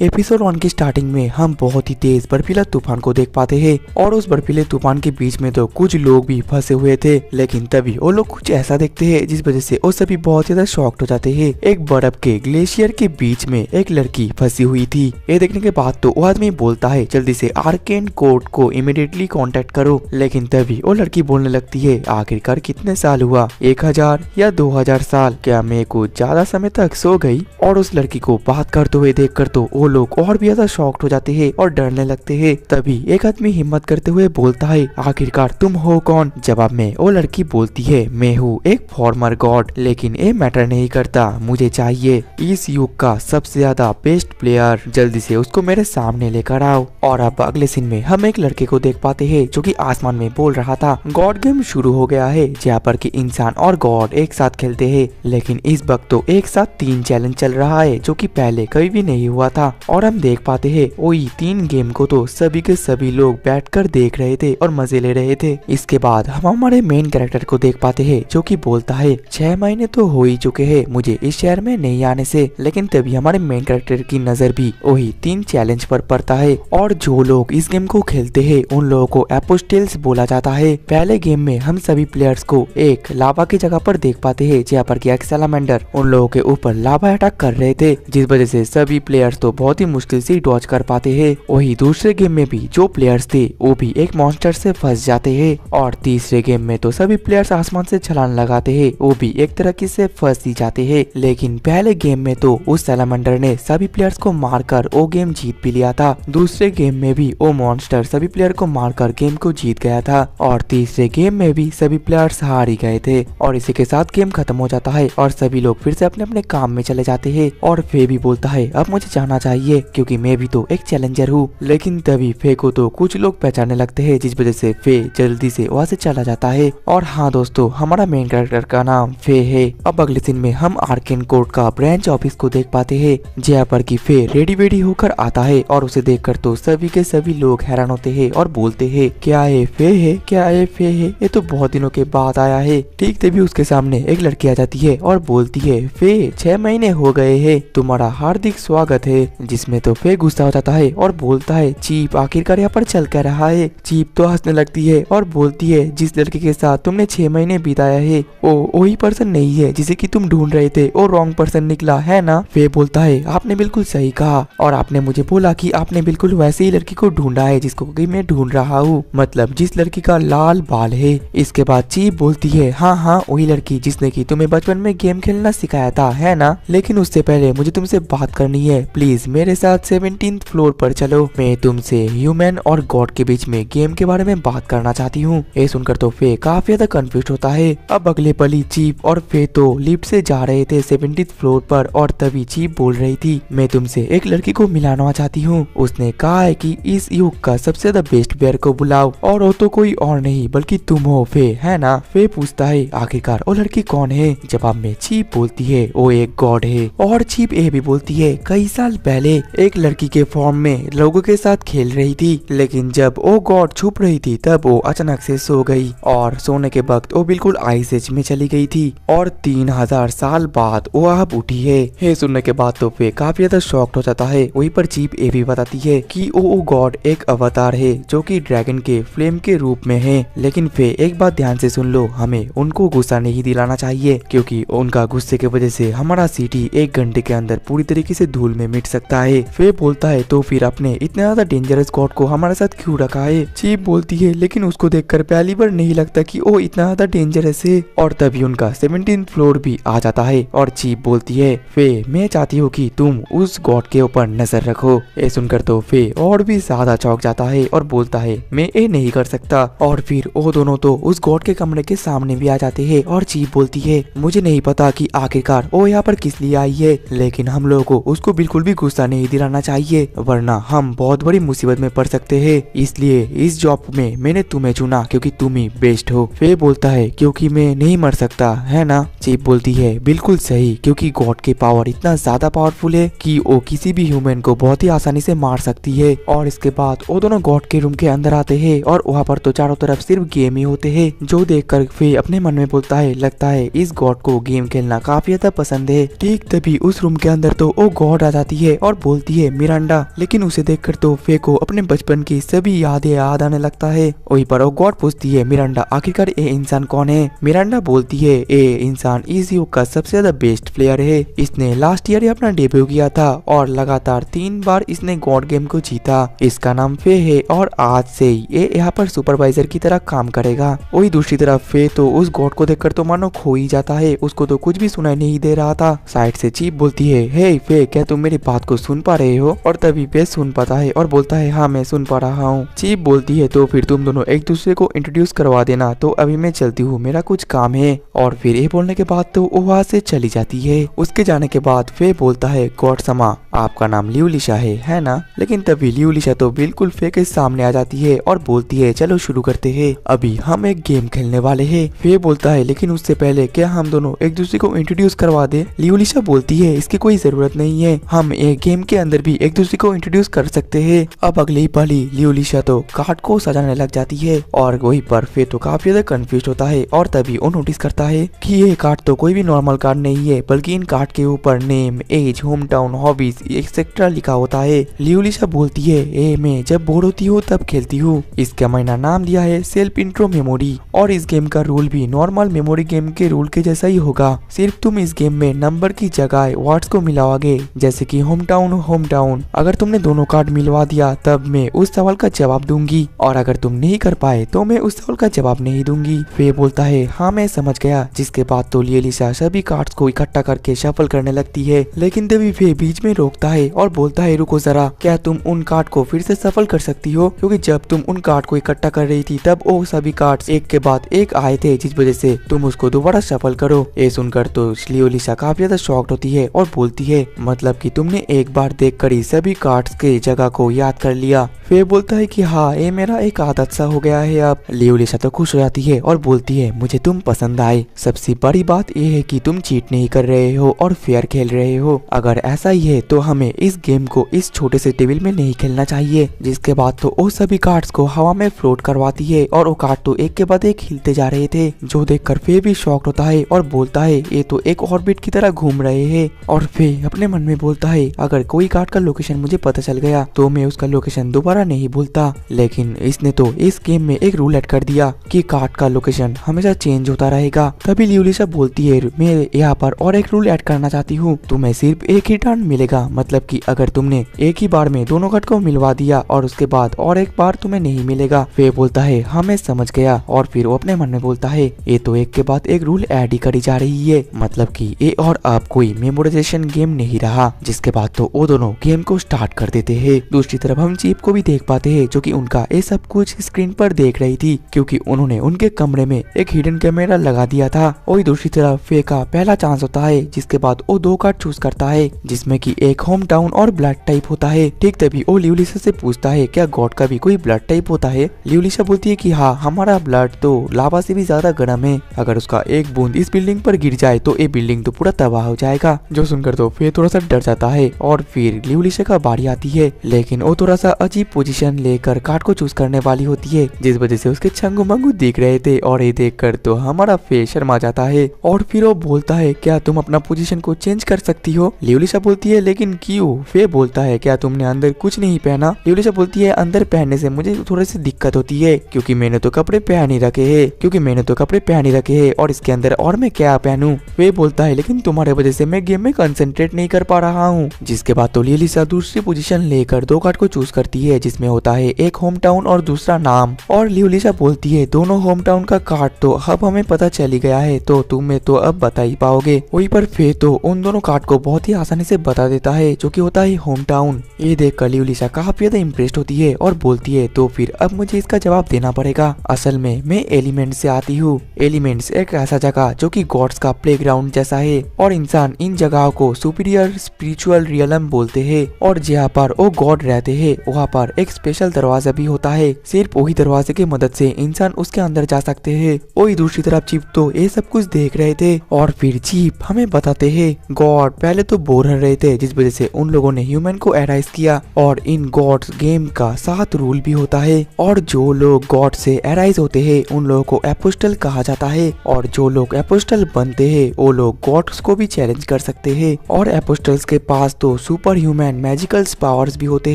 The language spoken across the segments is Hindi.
एपिसोड 1 की स्टार्टिंग में हम बहुत ही तेज बर्फीला तूफान को देख पाते हैं और उस बर्फीले तूफान के बीच में तो कुछ लोग भी फंसे हुए थे। लेकिन तभी वो लोग कुछ ऐसा देखते हैं जिस वजह से वो सभी बहुत ज्यादा शॉक्ड हो जाते हैं। एक बर्फ के ग्लेशियर के बीच में एक लड़की फंसी हुई थी। ये देखने के बाद तो वो आदमी बोलता है जल्दी से आर्केन कोर्ट को इमीडिएटली कांटेक्ट करो। लेकिन तभी वो लड़की बोलने लगती है आखिरकार कितने साल हुआ, 1000 या 2000 साल? क्या मैं कुछ ज्यादा समय तक सो गई? और उस लड़की को बात करते हुए देख कर तो वो लोग और भी ज्यादा शॉक्ड हो जाते हैं और डरने लगते हैं। तभी एक आदमी हिम्मत करते हुए बोलता है आखिरकार तुम हो कौन? जवाब में वो लड़की बोलती है मैं हूँ एक फॉर्मर गॉड, लेकिन ये मैटर नहीं करता, मुझे चाहिए इस युग का सबसे ज्यादा बेस्ट प्लेयर, जल्दी से उसको मेरे सामने लेकर आओ। और अब अगले सीन में हम एक लड़के को देख पाते हैं जो कि आसमान में बोल रहा था गॉड गेम शुरू हो गया है जहाँ पर कि इंसान और गॉड एक साथ खेलते हैं। लेकिन इस वक्त तो एक साथ 3 चैलेंज चल रहा है जो कि पहले कभी भी नहीं हुआ था। और हम देख पाते हैं वही 3 गेम को तो सभी के सभी लोग बैठकर देख रहे थे और मजे ले रहे थे। इसके बाद हम हमारे मेन कैरेक्टर को देख पाते हैं जो कि बोलता है 6 महीने तो हो ही चुके हैं मुझे इस शहर में नहीं आने से। लेकिन तभी हमारे मेन कैरेक्टर की नजर भी वही 3 चैलेंज पर पड़ता है और जो लोग इस गेम को खेलते हैं उन लोगों को एपोस्टेल्स बोला जाता है। पहले गेम में हम सभी प्लेयर्स को एक लावा की जगह पर देख पाते हैं जहाँ पर कि एक सैलामेंडर उन लोगों के ऊपर लावा अटैक कर रहे थे, जिस वजह से सभी प्लेयर्स तो बहुत ही मुश्किल से डॉज कर पाते हैं। वही दूसरे गेम में भी जो प्लेयर्स थे वो भी एक मॉन्स्टर से फंस जाते हैं। और तीसरे गेम में तो सभी प्लेयर्स आसमान से छलांग लगाते हैं, वो भी एक तरह से फंस ही जाते हैं। लेकिन पहले गेम में तो उस सैलामेंडर ने सभी प्लेयर्स को मारकर वो गेम जीत भी लिया था। दूसरे गेम में भी वो मॉन्स्टर सभी प्लेयर को मारकर गेम को जीत गया था और तीसरे गेम में भी सभी प्लेयर्स हार ही गए थे। और इसी के साथ गेम खत्म हो जाता है और सभी लोग फिर से अपने अपने काम में चले जाते हैं। और फे भी बोलता है अब मुझे जाना चाहिए क्योंकि मैं भी तो एक चैलेंजर हूँ। लेकिन तभी फे को तो कुछ लोग पहचानने लगते हैं जिस वजह से फे जल्दी से वहाँ से चला जाता है। और हाँ दोस्तों, हमारा मेन कैरेक्टर का नाम फे है। अब अगले सीन में हम आर्केन कोर्ट का ब्रांच ऑफिस को देख पाते हैं जहाँ पर कि फे रेडी वेडी होकर आता है और उसे देखकर तो सभी के सभी लोग हैरान होते हैं और बोलते हैं क्या ये फे है, क्या ये फे है, ये तो बहुत दिनों के बाद आया है। ठीक तभी उसके सामने एक लड़की आ जाती है और बोलती है फे 6 महीने हो गए हैं, तुम्हारा हार्दिक स्वागत है। जिसमें तो फे गुस्सा हो जाता है और बोलता है चीप आखिरकार यहाँ पर चल कर रहा है। चीप तो हंसने लगती है और बोलती है जिस लड़के के साथ तुमने 6 महीने बिताया है वो वही पर्सन नहीं है जिसे कि तुम ढूंढ रहे थे, वो रॉन्ग पर्सन निकला है ना। फे बोलता है आपने बिल्कुल सही कहा और आपने मुझे बोला कि आपने बिल्कुल वैसे ही लड़की को ढूंढा है जिसको कि मैं ढूंढ रहा हूँ, मतलब जिस लड़की का लाल बाल है। इसके बाद चीप बोलती है हाँ हाँ वही लड़की जिसने कि तुम्हें बचपन में गेम खेलना सिखाया था, है ना। लेकिन उससे पहले मुझे तुमसे बात करनी है, प्लीज मेरे साथ 17th फ्लोर पर चलो, मैं तुमसे ह्यूमन और गॉड के बीच में गेम के बारे में बात करना चाहती हूँ। ये सुनकर तो फे काफी ज्यादा कंफ्यूज होता है। अब अगले पल ही चीप और फे तो लिफ्ट से जा रहे थे 17th फ्लोर पर और तभी चीप बोल रही थी मैं तुमसे एक लड़की को मिलाना चाहती हूँ, उसने कहा है कि इस युग का सबसे ज्यादा बेस्ट प्लेयर को बुलाओ और वो तो कोई और नहीं बल्कि तुम हो फे, है ना। फे पूछता है आखिरकार वो लड़की कौन है? जवाब में चीप बोलती है वो एक गॉड है। और चीप ये भी बोलती है कई साल पहले एक लड़की के फॉर्म में लोगों के साथ खेल रही थी, लेकिन जब वो गॉड छुप रही थी तब वो अचानक से सो गई और सोने के वक्त वो बिल्कुल आइस एज में चली गई थी और 3000 साल बाद वो अब उठी है। ये सुनने के बाद तो फे काफी ज्यादा शॉक्ड हो जाता है। वहीं पर चीप ये भी बताती है कि वो गॉड एक अवतार है जो कि ड्रैगन के फ्लेम के रूप में है। लेकिन फे एक बात ध्यान से सुन लो, हमें उनको गुस्सा नहीं दिलाना चाहिए क्योंकि उनका गुस्से की वजह से हमारा सिटी 1 घंटे के अंदर पूरी तरीके से धूल में मिट सकता है। फे बोलता है तो फिर आपने इतना ज्यादा डेंजरस गॉड को हमारे साथ क्यों रखा है? चीप बोलती है लेकिन उसको देखकर पहली बार नहीं लगता कि वो इतना ज्यादा डेंजरस है। और तभी उनका 17th फ्लोर भी आ जाता है और चीप बोलती है फे मैं चाहती हूँ कि तुम उस गॉड के ऊपर नजर रखो। ये सुनकर तो फे और भी ज्यादा चौंक जाता है और बोलता है मैं ये नहीं कर सकता। और फिर वो दोनों तो उस गॉड के कमरे के सामने भी आ जाते हैं और चीप बोलती है मुझे नहीं पता कि आखिरकार वो यहाँ पर किस लिए आई है, लेकिन हम लोगों को उसको बिल्कुल भी गुस्सा नहीं दिलाना चाहिए वरना हम बहुत बड़ी मुसीबत में पड़ सकते हैं। इसलिए इस जॉब में मैंने तुम्हें चुना क्योंकि तुम ही बेस्ट हो। फे बोलता है क्योंकि मैं नहीं मर सकता, है ना। चीप बोलती है बिल्कुल सही, क्योंकि गॉड के पावर इतना ज्यादा पावरफुल है कि वो किसी भी ह्यूमन को बहुत ही आसानी से मार सकती है। और इसके बाद वो दोनों गॉड के रूम के अंदर आते हैं और वहाँ पर तो चारों तरफ सिर्फ गेम ही होते हैं, जो देखकर फे अपने मन में बोलता है लगता है इस गॉड को गेम खेलना काफी ज्यादा पसंद है। ठीक तभी उस रूम के अंदर तो वो गॉड आ जाती है और बोलती है मिरांडा, लेकिन उसे देखकर तो फे को अपने बचपन की सभी यादें याद आने लगता है। वहीं पर वो गॉड पूछती है मिरांडा आखिरकार ये इंसान कौन है। मिरांडा बोलती है ये इंसान इस युग का सबसे ज्यादा बेस्ट प्लेयर है। इसने लास्ट ईयर अपना डेब्यू किया था और लगातार 3 बार इसने गॉड गेम को जीता। इसका नाम फे है और आज से ये यहाँ पर सुपरवाइजर की तरह काम करेगा। वही दूसरी तरफ फे तो उस गॉड को देखकर तो मानो खो ही जाता है, उसको तो कुछ भी सुनाई नहीं दे रहा था। साइड से चीफ बोलती है हे फे क्या तुम मेरी बात को सुन पा रहे हो, और तभी फे सुन पाता है और बोलता है हाँ मैं सुन पा रहा हूँ। चीफ बोलती है तो फिर तुम दोनों एक दूसरे को इंट्रोड्यूस करवा देना, तो अभी मैं चलती हूँ मेरा कुछ काम है। और फिर ये बोलने के बाद तो वो वहाँ से चली जाती है। उसके जाने के बाद फे बोलता है गॉड समा आपका नाम लियोलिशा है ना। लेकिन तभी लियोलिशा तो बिल्कुल फे के सामने आ जाती है और बोलती है चलो शुरू करते हैं, अभी हम एक गेम खेलने वाले हैं। फे बोलता है लेकिन उससे पहले क्या हम दोनों एक दूसरे को इंट्रोड्यूस करवा दे। लियोलिशा बोलती है इसकी कोई जरूरत नहीं है, हम एक गेम के अंदर भी एक दूसरे को इंट्रोड्यूस कर सकते हैं। अब अगले ही पल ही लियोलिशा तो कार्ड को सजाने लग जाती है और वहीं पर फे तो काफी ज्यादा कंफ्यूज होता है। और तभी वो नोटिस करता है कि ये कार्ड तो कोई भी नॉर्मल कार्ड नहीं है, बल्कि इन कार्ड के ऊपर name, age, home town, hobbies etcetera लिखा होता है। लियोलिशा बोलती है ए मैं जब बोर होती हूँ तब खेलती हूँ। इसका मैंने नाम दिया है सेल्फ इंट्रो मेमोरी, और इस गेम का रूल भी नॉर्मल मेमोरी गेम के रूल के जैसा ही होगा, सिर्फ तुम इस गेम में नंबर की जगह वर्ड्स को मिलाओगे, जैसे कि होम टाउन। अगर तुमने दोनों कार्ड मिलवा दिया तब मैं उस सवाल का जवाब दूंगी, और अगर तुम नहीं कर पाए तो मैं उस सवाल का जवाब नहीं दूंगी। फे बोलता है हाँ मैं समझ गया। जिसके बाद तो लियोलिशा सभी कार्ड्स को इकट्ठा करके शफल करने लगती है, लेकिन तभी फे बीच में रोकता है और बोलता है रुको जरा, क्या तुम उन कार्ड को फिर से सफल कर सकती हो, क्योंकि जब तुम उन कार्ड को इकट्ठा कर रही थी तब वो सभी कार्ड्स एक के बाद एक आए थे, जिस वजह से तुम उसको दोबारा सफल करो। ये सुनकर तो लियोलिशा काफी ज्यादा शॉक्ड होती है और बोलती है मतलब कि तुमने एक बार देखकर ही सभी कार्ड्स के जगह को याद कर लिया। फे बोलता है कि हाँ ये मेरा एक आदत सा हो गया है अब। लियोलिशा तो खुश हो जाती है और बोलती है मुझे तुम पसंद आए, सबसे बड़ी बात ये है कि तुम चीट नहीं कर रहे हो और फेयर खेल रहे हो। अगर ऐसा ही है तो हमें इस गेम को इस छोटे से टेबल में नहीं खेलना चाहिए। जिसके बाद तो वो सभी कार्ड्स को हवा में फ्लोट करवाती है और वो कार्ड तो एक के बाद एक हिलते जा रहे थे, जो देखकर फे भी शॉक्ड होता है और बोलता है ये तो एक ऑर्बिट की तरह घूम रहे हैं। और फे अपने मन में बोलता है अगर कोई कार्ड का लोकेशन मुझे पता चल गया तो मैं उसका लोकेशन दोबारा नहीं भूलता। लेकिन इसने तो इस गेम में एक रूल ऐड कर दिया कि कार्ड का लोकेशन हमेशा चेंज होता रहेगा। तभी लियोलिशा बोलती है मैं यहाँ पर और एक रूल ऐड करना चाहती हूँ, तुम्हें सिर्फ एक ही टर्न मिलेगा, मतलब कि अगर तुमने एक ही बार में दोनों कार्ड को मिलवा दिया और उसके बाद और एक बार तुम्हें नहीं मिलेगा। फे बोलता है हाँ मैं समझ गया, और फिर वो अपने मन में बोलता है ये तो एक के बाद एक रूल ऐड ही करी जा रही है, मतलब कि ये और अब कोई मेमोराइजेशन गेम नहीं रहा। जिसके बाद तो वो दोनों गेम को स्टार्ट कर देते हैं। दूसरी तरफ हम चीफ को भी देख पाते हैं जो कि उनका ये सब कुछ स्क्रीन पर देख रही थी, क्योंकि उन्होंने उनके कमरे में एक हिडन कैमरा लगा दिया था। वही दूसरी तरफ फे का पहला चांस होता है, जिसके बाद वो 2 कार्ड चूज करता है जिसमें कि एक होम टाउन और ब्लड टाइप होता है। ठीक तभी वो लियोलिशा से पूछता है क्या गॉड का भी कोई ब्लड टाइप होता है। लियोलिशा बोलती है कि हाँ हमारा ब्लड तो लावा से भी ज्यादा गर्म है, अगर उसका एक बूंद इस बिल्डिंग पर गिर जाए तो ये बिल्डिंग तो पूरा तबाह हो जाएगा। जो सुनकर तो फे थोड़ा सा डर जाता है और फिर लियोलिशा का बारी आती है, लेकिन वो थोड़ा सा अजीब पोजीशन लेकर कार्ड को चूज करने वाली होती है, जिस वजह से उसके छंगू मंगू दिख रहे थे। और ये देखकर तो हमारा फे शर्मा जाता है और फिर वो बोलता है क्या तुम अपना पोजीशन को चेंज कर सकती हो। लियोलिशा बोलती है लेकिन क्यों। फे बोलता है क्या तुमने अंदर कुछ नहीं पहना। लियोलिशा बोलती है अंदर पहनने से मुझे थोड़ी सी दिक्कत होती है, क्योंकि मैंने तो कपड़े पहन ही रखे हैं और इसके अंदर और मैं क्या पहनूं। फे बोलता है लेकिन तुम्हारे वजह से मैं गेम में कंसंट्रेट नहीं कर पा रहा हूँ। जिसके बाद तो लियोलिशा दूसरी पोजीशन लेकर 2 कार्ड को चूज करती है, जिसमें होता है एक होम टाउन और दूसरा नाम। और लियोलिशा बोलती है दोनों होम टाउन का कार्ड तो अब हमें पता चली गया है, तो तुम्हें तो अब बता ही पाओगे। वहीं पर फे तो उन दोनों कार्ड को बहुत ही आसानी से बता देता है, जो कि होता है होम टाउन। ये देखकर लियोलिशा काफी ज्यादा इम्प्रेस्ड होती है और बोलती है तो फिर अब मुझे इसका जवाब देना पड़ेगा। असल में मैं एलिमेंट से आती हूँ। एलिमेंट्स एक ऐसा जगह जो कि गॉड्स का प्लेग्राउंड जैसा है, और इंसान इन जगहों को सुपीरियर स्पिरिचुअल रियलम बोलते हैं। और जहाँ पर वो गॉड रहते हैं वहाँ पर एक स्पेशल दरवाजा भी होता है, सिर्फ वही दरवाजे की मदद से इंसान उसके अंदर जा सकते हैं। वही दूसरी तरफ चीफ तो ये सब कुछ देख रहे थे, और फिर चीफ हमें बताते हैं गॉड पहले तो बोर रहे थे, जिस वजह से उन लोगों ने ह्यूमन को एराइज किया। और इन गॉड्स गेम का 7 रूल भी होता है, और जो लोग गॉड से एराइज होते हैं उन लोगों को एपोस्टल कहा जाता है, और जो लोग एपोस्टल बनते हैं वो लोग गॉड्स को भी चैलेंज कर सकते हैं। और एपोस्टल्स के पास तो को सुपर ह्यूमन मैजिकल पावर्स भी होते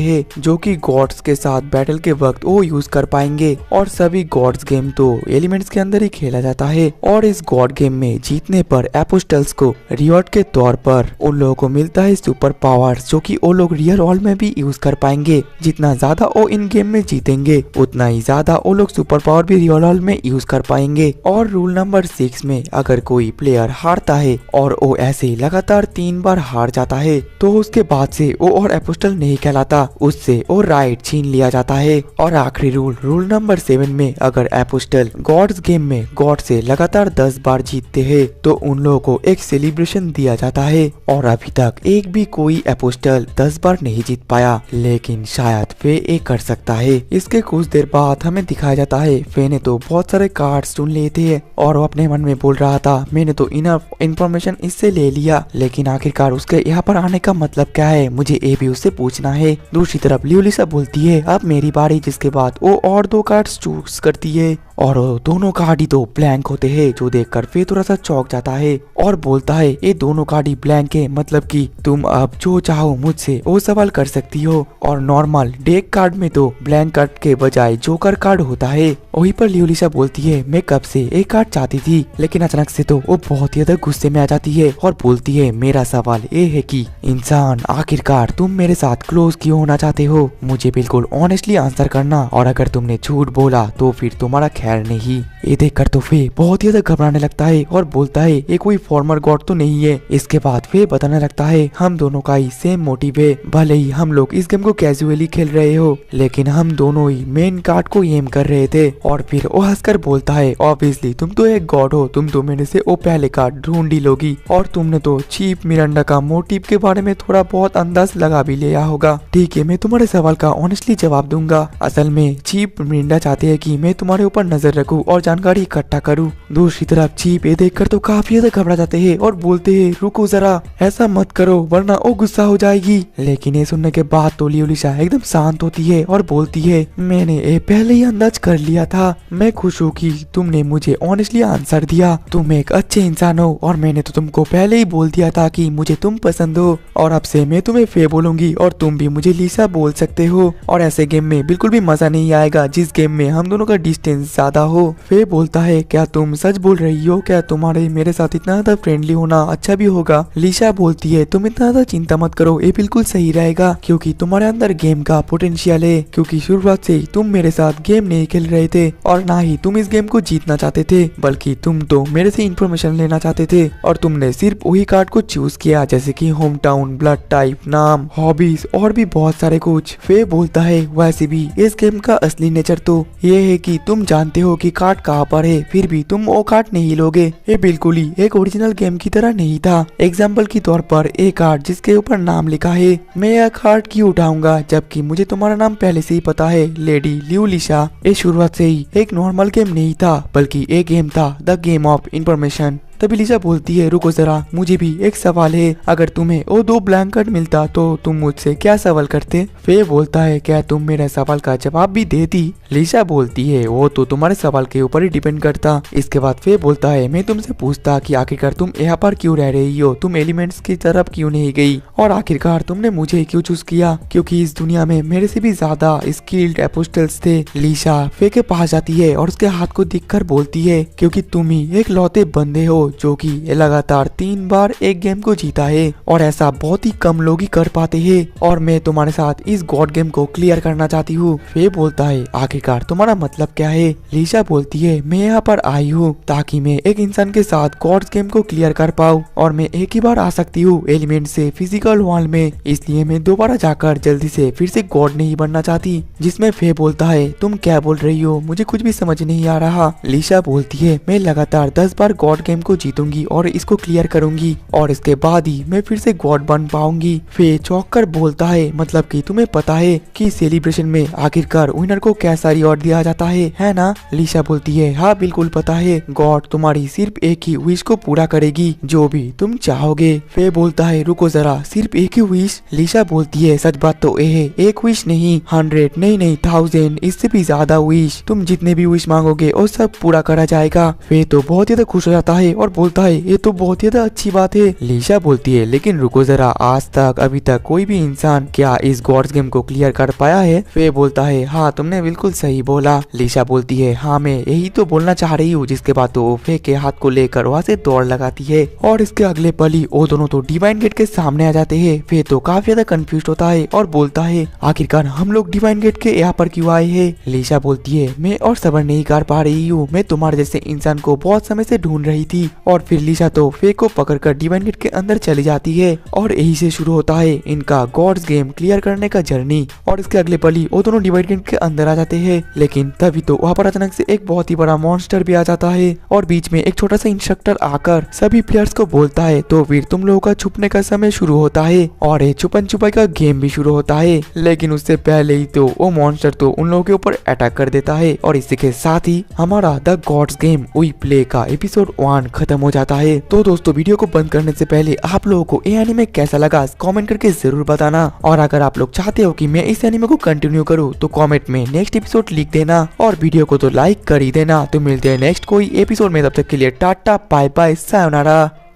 हैं जो कि गॉड्स के साथ बैटल के वक्त वो यूज कर पाएंगे। और सभी गॉड्स गेम तो एलिमेंट्स के अंदर ही खेला जाता है और इस गॉड गेम में जीतने पर एपोस्टल्स को रिवॉर्ड के तौर पर उन लोगों को मिलता है सुपर पावर्स जो कि वो लोग रियल वर्ल्ड में भी यूज कर पाएंगे। जितना ज्यादा वो इन गेम में जीतेंगे उतना ही ज्यादा वो लोग सुपर पावर भी रियल वर्ल्ड में यूज कर पाएंगे। और रूल नंबर 6 में अगर कोई प्लेयर हारता है और वो ऐसे लगातार 3 बार हार जाता है तो उसके बाद से वो और एपोस्टल नहीं कहलाता, उससे वो राइट छीन लिया जाता है। और आखिरी रूल नंबर 7 में अगर एपोस्टल गॉड्स गेम में गॉड से लगातार 10 बार जीतते हैं तो उन लोगों को एक सेलिब्रेशन दिया जाता है। और अभी तक एक भी कोई एपोस्टल 10 बार नहीं जीत पाया, लेकिन शायद फे एक कर सकता है। इसके कुछ देर बाद हमें दिखाया जाता है फे ने तो बहुत सारे कार्ड्स चुन लिए थे और वो अपने मन में बोल रहा था मैंने तो इनफ इंफॉर्मेशन इससे ले लिया, लेकिन आखिरकार उसके यहाँ पर आने का मतलब क्या है, मुझे ये भी उससे पूछना है। दूसरी तरफ लियोलिसा बोलती है अब मेरी बारी, जिसके बाद वो और 2 कार्ड्स चूज करती है और दोनों कार्ड ही तो ब्लैंक होते हैं जो देखकर फे थोड़ा सा चौंक जाता है और बोलता है ये दोनों कार्ड ही ब्लैंक है, मतलब कि तुम अब जो चाहो मुझसे वो सवाल कर सकती हो। और नॉर्मल डेक कार्ड में तो ब्लैंक कार्ड के बजाय जोकर कार्ड होता है। वहीं पर लियोलिसा बोलती है मैं कब से एक कार्ड चाहती थी, लेकिन अचानक से तो वो बहुत ही ज्यादा गुस्से में आ जाती है और बोलती है मेरा सवाल ये है कि इंसान आखिरकार तुम मेरे साथ क्लोज क्यों होना चाहते हो, मुझे बिल्कुल ऑनेस्टली आंसर करना, और अगर तुमने झूठ बोला तो फिर तुम्हारा खैर नहीं। ये देखकर तो फे बहुत ही ज्यादा घबराने लगता है और बोलता है ये कोई फॉर्मर गॉड तो नहीं है। इसके बाद फे बताने लगता है हम दोनों का ही सेम मोटिव है, भले ही हम लोग इस गेम को कैजुअली खेल रहे हो लेकिन हम दोनों ही मेन कार्ड को एम कर रहे थे। और फिर वो हंसकर बोलता है ऑब्वियसली तुम तो एक गॉड हो, तुम तो मेरे से वो पहले कार्ड ढूंढ ही लोगी और तुमने तो चीफ मिरांडा का मोटिव के बारे में थोड़ा बहुत अंदाज लगा भी लिया होगा। ठीक है मैं तुम्हारे सवाल का ऑनेस्टली जवाब दूंगा। असल में चीफ मिरांडा चाहते हैं कि मैं तुम्हारे ऊपर नजर रखूं और जानकारी इकट्ठा करूं। दूसरी तरफ चीफ ये देखकर तो काफी ज्यादा घबरा जाते हैं और बोलते हैं रुको जरा, ऐसा मत करो वरना वो गुस्सा हो जाएगी। लेकिन ये सुनने के बाद तो लियोलिसा एकदम शांत होती है और बोलती है मैंने ये पहले ही अंदाज कर लिया था, मैं खुश हूँ कि तुमने मुझे ऑनेस्टली आंसर दिया, तुम एक अच्छे इंसान हो और मैंने तो तुमको पहले ही बोल दिया था कि मुझे तुम पसंद हो। और अब से मैं तुम्हें फे बोलूंगी और तुम भी मुझे लिसा बोल सकते हो। और ऐसे गेम में बिल्कुल भी मजा नहीं आएगा जिस गेम में हम दोनों का डिस्टेंस ज्यादा हो। फे बोलता है क्या तुम सच बोल रही हो, क्या तुम्हारे मेरे साथ इतना ज्यादा फ्रेंडली होना अच्छा भी होगा। लिसा बोलती है तुम इतना ज्यादा चिंता मत करो, ये बिल्कुल सही रहेगा क्योंकि तुम्हारे अंदर गेम का पोटेंशियल है, क्योंकि शुरुआत से ही तुम मेरे साथ गेम नहीं खेल रहे थे और ना ही तुम इस गेम को जीतना चाहते थे, बल्कि तुम तो मेरे से इंफॉर्मेशन लेना चाहते थे और तुमने सिर्फ वही कार्ड को चूज किया जैसे कि होम टाउन, ब्लड टाइप, नाम, हॉबीज और भी बहुत सारे कुछ। फे बोलता है वैसे भी इस गेम का असली नेचर तो ये है कि तुम जानते हो कि कार्ड कहाँ पर है फिर भी तुम वो कार्ड नहीं लोगे, ये बिल्कुल ही एक ओरिजिनल गेम की तरह नहीं था। एग्जाम्पल के तौर पर एक कार्ड जिसके ऊपर नाम लिखा है, मैं यह कार्ड क्यों उठाऊंगा जबकि मुझे तुम्हारा नाम पहले से ही पता है, लेडी लियोलिसा। ये शुरुआत से ही एक नॉर्मल गेम नहीं था बल्कि एक गेम था, द गेम ऑफ इंफॉर्मेशन। तभी लिसा बोलती है रुको जरा, मुझे भी एक सवाल है, अगर तुम्हें वो 2 ब्लैंक कार्ड मिलता तो तुम मुझसे क्या सवाल करते। फे बोलता है क्या तुम मेरे सवाल का जवाब भी देती। लिसा बोलती है वो तो तुम्हारे सवाल के ऊपर ही डिपेंड करता। इसके बाद फे बोलता है मैं तुमसे पूछता कि आखिरकार तुम यहाँ पर क्यों रह रही हो, तुम एलिमेंट्स की तरफ क्यों नहीं गई और आखिरकार तुमने मुझे क्यों चूज किया, क्योंकि इस दुनिया में मेरे से भी ज्यादा स्किल्ड एपोस्टल्स थे। लिसा फे के पास जाती है और उसके हाथ को दिखकर बोलती है क्योंकि तुम ही एक लौते बंदे हो जो कि लगातार 3 बार एक गेम को जीता है और ऐसा बहुत ही कम लोग ही कर पाते हैं और मैं तुम्हारे साथ इस गॉड गेम को क्लियर करना चाहती हूँ। फे बोलता है आखिरकार तुम्हारा मतलब क्या है। लिसा बोलती है मैं यहाँ पर आई हूँ ताकि मैं एक इंसान के साथ गॉड्स गेम को क्लियर कर पाऊँ और मैं एक ही बार आ सकती हूँ एलिमेंट से फिजिकल वर्ल्ड में, इसलिए मैं दोबारा जाकर जल्दी से फिर से गॉड नहीं बनना चाहती। जिसमें फे बोलता है तुम क्या बोल रही हो, मुझे कुछ भी समझ नहीं आ रहा। लिसा बोलती है मैं लगातार 10 बार गॉड गेम को जीतूंगी और इसको क्लियर करूंगी और इसके बाद ही मैं फिर से गॉड बन पाऊंगी। फे चौंक कर बोलता है मतलब कि तुम्हें पता है कि सेलिब्रेशन में आखिरकार विनर को कैसा रिवॉर्ड दिया जाता है ना। लिसा बोलती है हाँ बिल्कुल पता है, गॉड तुम्हारी सिर्फ एक ही विश को पूरा करेगी जो भी तुम चाहोगे। फे बोलता है रुको जरा, सिर्फ एक ही विश। लिसा बोलती है सच बात तो ये है, एक विश नहीं 100 नहीं 1000 इससे भी ज्यादा विश, तुम जितने भी विश मांगोगे वो सब पूरा करा जाएगा। फे तो बहुत ज्यादा खुश हो जाता है और बोलता है ये तो बहुत ही ज्यादा अच्छी बात है। लीशा बोलती है लेकिन रुको जरा, आज तक अभी तक कोई भी इंसान क्या इस गॉड्स गेम को क्लियर कर पाया है? फे बोलता है हाँ तुमने बिल्कुल सही बोला। लीशा बोलती है हाँ मैं यही तो बोलना चाह रही हूँ। जिसके बाद तो फे के हाथ को लेकर वहाँ से दौड़ लगाती है और इसके अगले पल ही वो दोनों तो डिवाइन गेट के सामने आ जाते हैं। फे तो काफी ज्यादा कंफ्यूज होता है और बोलता है आखिरकार हम लोग डिवाइन गेट के यहाँ पर क्यों आए हैं? लीशा बोलती है मैं और सब्र नहीं कर पा रही हूँ, मैं तुम्हारे जैसे इंसान को बहुत समय से ढूंढ रही थी। और फिर लीशा तो फे को पकड़कर डिवाइन गेट के अंदर चली जाती है और यही से शुरू होता है इनका गॉड्स गेम क्लियर करने का जर्नी। और इसके अगले पल ही वो दोनों डिवाइन गेट के अंदर आ जाते हैं, लेकिन तभी तो वहाँ पर अचानक से एक बहुत ही बड़ा मॉन्स्टर भी आ जाता है और बीच में एक छोटा सा इंस्ट्रक्टर आकर सभी प्लेयर्स को बोलता है तो फिर तुम लोगों का छुपने का समय शुरू होता है और ये छुपन छुपाई का गेम भी शुरू होता है। लेकिन उससे पहले ही तो वो मॉन्स्टर तो उन लोगों के ऊपर अटैक कर देता है और इसी के साथ ही हमारा the gods game we play का एपिसोड 1 खत्म हो जाता है। तो दोस्तों वीडियो को बंद करने से पहले आप लोगों को ये एनीमे कैसा लगा कमेंट करके जरूर बताना, और अगर आप लोग चाहते हो कि मैं इस एनीमे को कंटिन्यू करूँ तो कमेंट में नेक्स्ट एपिसोड लिख देना और वीडियो को तो लाइक कर ही देना। तो मिलते हैं नेक्स्ट कोई एपिसोड में, तब तक के लिए टाटा बाय बाय सायोनारा।